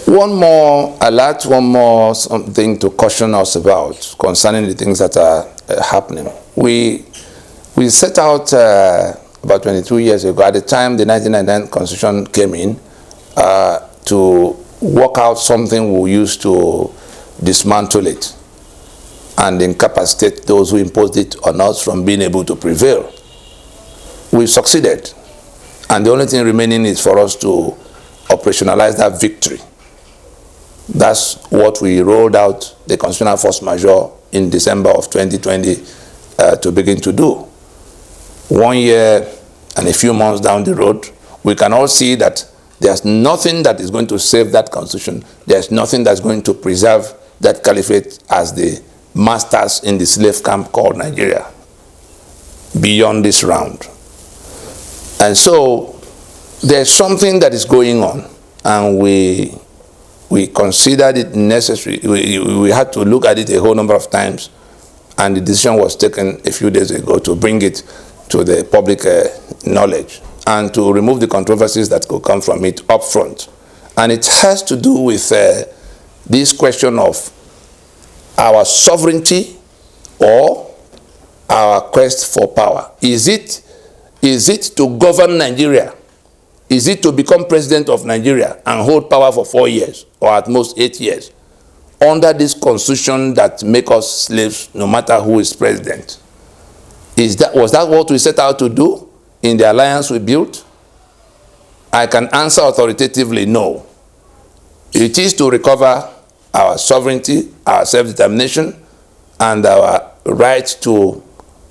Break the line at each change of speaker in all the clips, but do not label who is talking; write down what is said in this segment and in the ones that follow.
one more something to caution us about concerning the things that are happening. We set out about 22 years ago, at the time the 1999 Constitution came in, to work out something we used to dismantle it and incapacitate those who imposed it on us from being able to prevail. We've succeeded, and the only thing remaining is for us to operationalize that victory. That's what we rolled out the Constitutional Force Majeure in December of 2020 to begin to do. 1 year and a few months down the road, we can all see that there's nothing that is going to save that constitution. There's nothing that's going to preserve that caliphate as the masters in the slave camp called Nigeria beyond this round. And so there's something that is going on, and we considered it necessary. We had to look at it a whole number of times, and the decision was taken a few days ago to bring it to the public knowledge and to remove the controversies that could come from it up front. And it has to do with this question of our sovereignty or our quest for power. Is it to govern Nigeria? Is it to become president of Nigeria and hold power for 4 years or at most 8 years under this constitution that make us slaves no matter who is president? Was that what we set out to do in the alliance we built? I can answer authoritatively, no. It is to recover our sovereignty, our self-determination, and our right to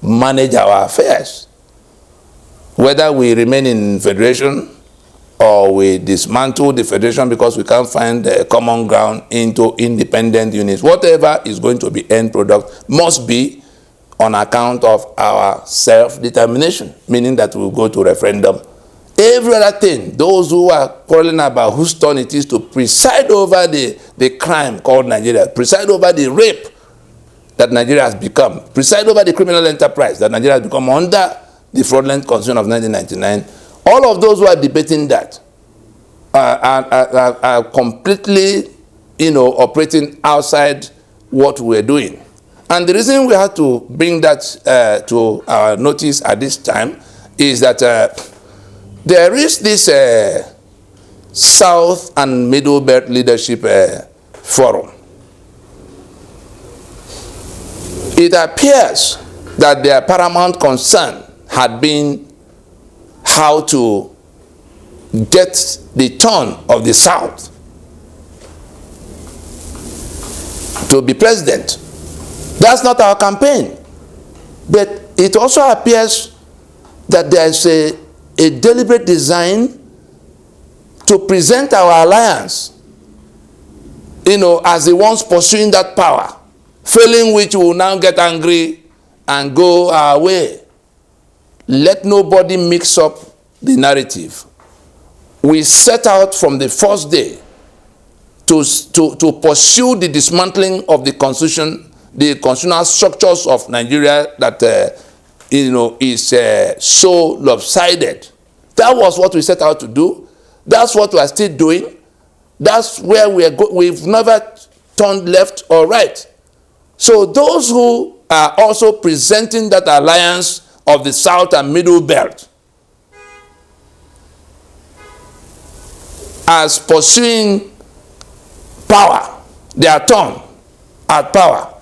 manage our affairs. Whether we remain in federation or we dismantle the federation because we can't find a common ground into independent units, whatever is going to be end product must be on account of our self-determination, meaning that we'll go to referendum. Every other thing, those who are quarreling about whose turn it is to preside over the crime called Nigeria, preside over the rape that Nigeria has become, preside over the criminal enterprise that Nigeria has become under the fraudulent constitution of 1999, all of those who are debating that are completely, operating outside what we're doing. And the reason we had to bring that to our notice at this time is that there is this South and Middle Belt Leadership Forum. It appears that their paramount concern had been how to get the turn of the South to be president. That's not our campaign. But it also appears that there's a deliberate design to present our alliance, as the ones pursuing that power, failing which we will now get angry and go our way. Let nobody mix up the narrative. We set out from the first day to pursue the dismantling of the constitution, the constitutional structures of Nigeria that is so lopsided. That was what we set out to do. That's what we are still doing. That's where we've never turned left or right. So those who are also presenting that alliance of the South and Middle Belt as pursuing power, their turn at power,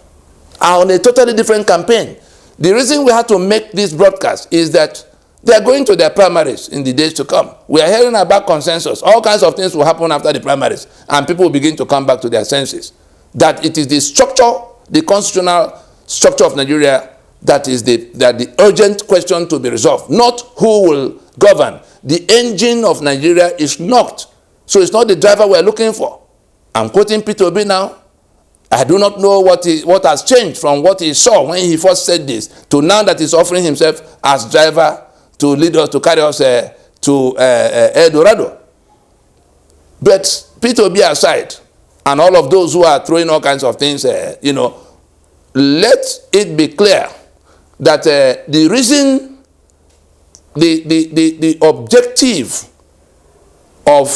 are on a totally different campaign. The reason we had to make this broadcast is that they are going to their primaries in the days to come. We are hearing about consensus. All kinds of things will happen after the primaries, and people will begin to come back to their senses. That it is the structure, the constitutional structure of Nigeria, that is the urgent question to be resolved, not who will govern. The engine of Nigeria is knocked, so it's not the driver we're looking for. I'm quoting Peter Obi now. I do not know what has changed from what he saw when he first said this to now that he's offering himself as driver to lead us, to carry us to El Dorado. But Peter Obi aside, and all of those who are throwing all kinds of things, let it be clear that the reason, the objective of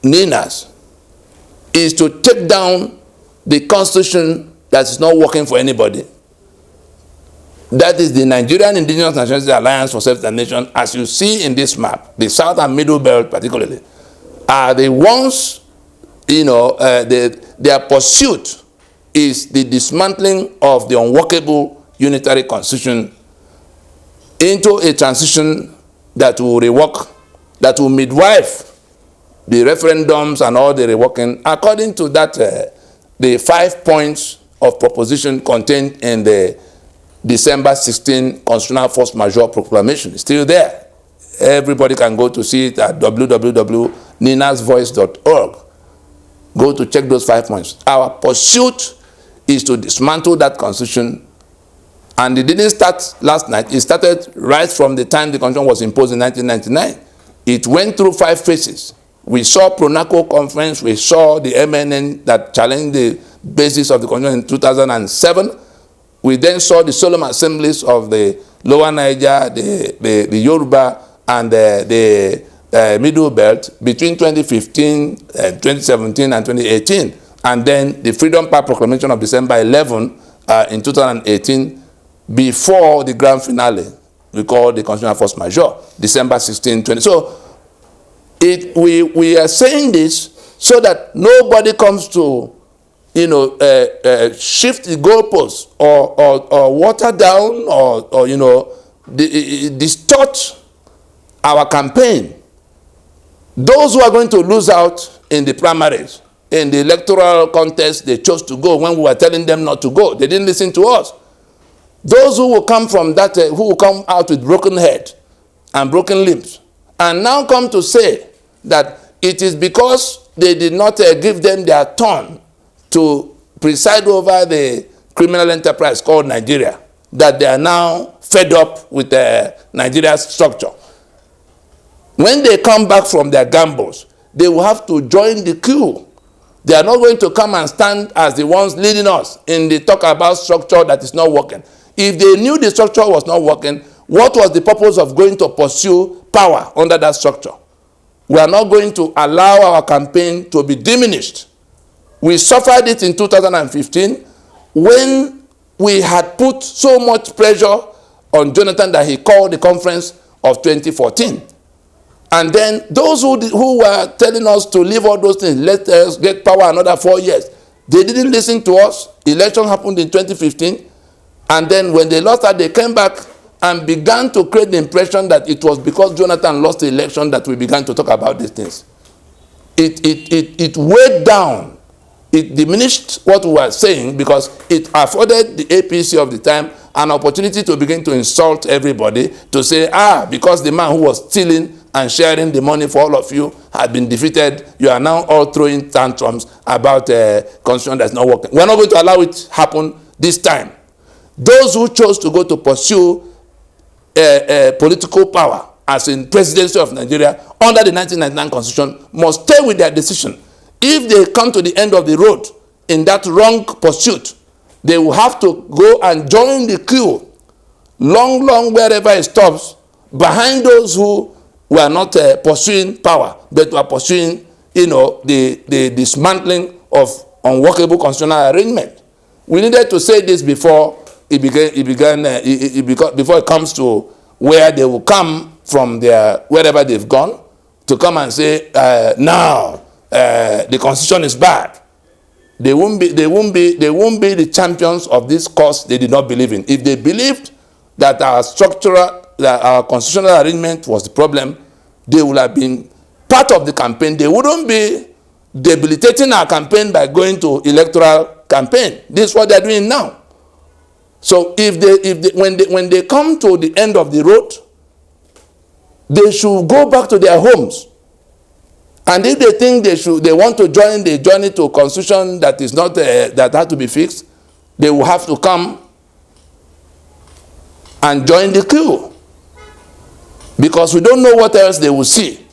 NINAS is to take down the constitution that is not working for anybody. That is the Nigerian Indigenous Nationality Alliance for Self-Determination, as you see in this map. The South and Middle Belt particularly are the ones, you know, their pursuit is the dismantling of the unworkable unitary constitution into a transition that will rework, that will midwife the referendums and all the reworking according to that, the 5 points of proposition contained in the December 16 Constitutional Force Majeure proclamation. It's still there. Everybody can go to see it at www.ninasvoice.org. Go to check those 5 points. Our pursuit is to dismantle that constitution, and it didn't start last night. It started right from the time the constitution was imposed in 1999. It went through 5 phases. We saw Pronaco conference. We saw the MNN that challenged the basis of the constitution in 2007. We then saw the solemn assemblies of the Lower Niger, the Yoruba, and the Middle Belt between 2015, 2017, and 2018. And then the Freedom Park Proclamation of December 11 in 2018, before the grand finale, we call the Constitutional Force Majeure, December 16, 20. So we are saying this so that nobody comes to, you know, shift the goalposts or water down or you know, distort our campaign. Those who are going to lose out in the primaries, in the electoral contest, they chose to go when we were telling them not to go. They didn't listen to us. Those who will come from that, who will come out with broken head and broken limbs, and now come to say that it is because they did not give them their turn to preside over the criminal enterprise called Nigeria, that they are now fed up with Nigeria's structure. When they come back from their gambles, they will have to join the queue. They are not going to come and stand as the ones leading us in the talk about structure that is not working. If they knew the structure was not working, what was the purpose of going to pursue power under that structure? We are not going to allow our campaign to be diminished. We suffered it in 2015 when we had put so much pressure on Jonathan that he called the conference of 2014. And then those who were telling us to leave all those things, let us get power another 4 years, they didn't listen to us. Election happened in 2015. And then when they lost that, they came back and began to create the impression that it was because Jonathan lost the election that we began to talk about these things. It weighed down. It diminished what we were saying because it afforded the APC of the time an opportunity to begin to insult everybody, to say, because the man who was stealing and sharing the money for all of you had been defeated, you are now all throwing tantrums about a constitution that's not working. We're not going to allow it happen this time. Those who chose to go to pursue political power, as in presidency of Nigeria, under the 1999 constitution, must stay with their decision. If they come to the end of the road in that wrong pursuit, they will have to go and join the queue, long wherever it stops, behind those who were not pursuing power, but were pursuing, you know, the dismantling of unworkable constitutional arrangement. We needed to say this before before it comes to where they will come from wherever they've gone, to come and say, now the constitution is bad. They won't be the champions of this cause they did not believe in. If they believed that our constitutional arrangement was the problem, they would have been part of the campaign. They wouldn't be debilitating our campaign by going to electoral campaign. This is what they're doing now. So when they come to the end of the road, they should go back to their homes. And if they think they want to join the journey to a constitution that is not that has to be fixed, they will have to come and join the queue. Because we don't know what else they will see.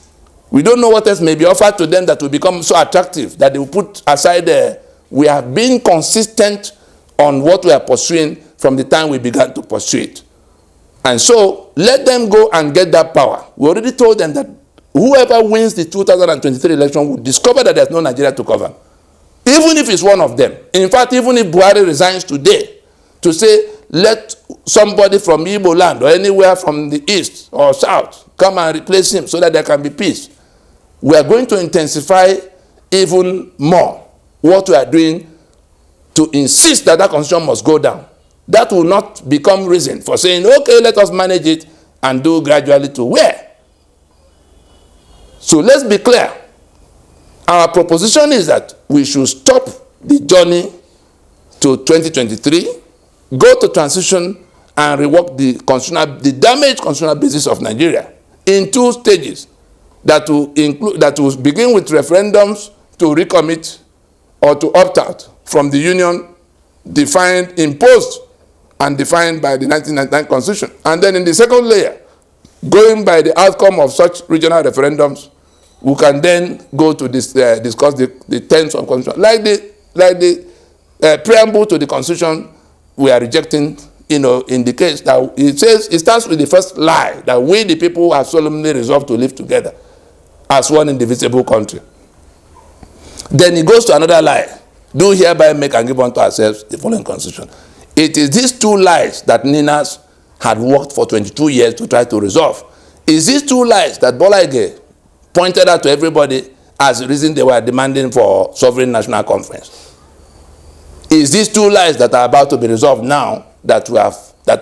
We don't know what else may be offered to them that will become so attractive that they will put aside. We have been consistent on what we are pursuing from the time we began to pursue it. And so let them go and get that power. We already told them that whoever wins the 2023 election will discover that there's no Nigeria to govern. even if it's one of them. In fact, even if Buhari resigns today, to say, let somebody from Igbo land or anywhere from the east or south come and replace him so that there can be peace, we are going to intensify even more what we are doing to insist that that constitution must go down. That will not become reason for saying, okay, let us manage it and do gradually to where? So let's be clear. Our proposition is that we should stop the journey to 2023, go to transition and rework the damaged constitutional basis of Nigeria in 2 stages that will begin with referendums to recommit or to opt out from the union imposed and defined by the 1999 Constitution. And then in the second layer, going by the outcome of such regional referendums, we can then go to discuss the terms of Constitution. Like the preamble to the Constitution, we are rejecting, in the case that it says, it starts with the first lie, that we the people have solemnly resolved to live together as one indivisible country. Then it goes to another lie, do hereby make and give unto ourselves the following Constitution. It is these 2 lies that NINAS had worked for 22 years to try to resolve. It's these 2 lies that Ala-Igbo pointed out to everybody as the reason they were demanding for sovereign national conference. It's these 2 lies that are about to be resolved now that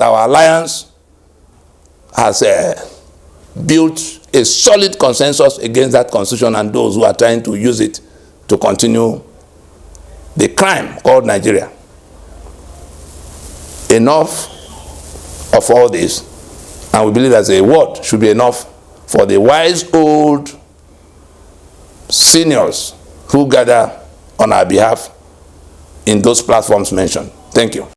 our alliance has built a solid consensus against that constitution and those who are trying to use it to continue the crime called Nigeria. Enough of all this, and we believe as a word should be enough for the wise old seniors who gather on our behalf in those platforms mentioned. Thank you.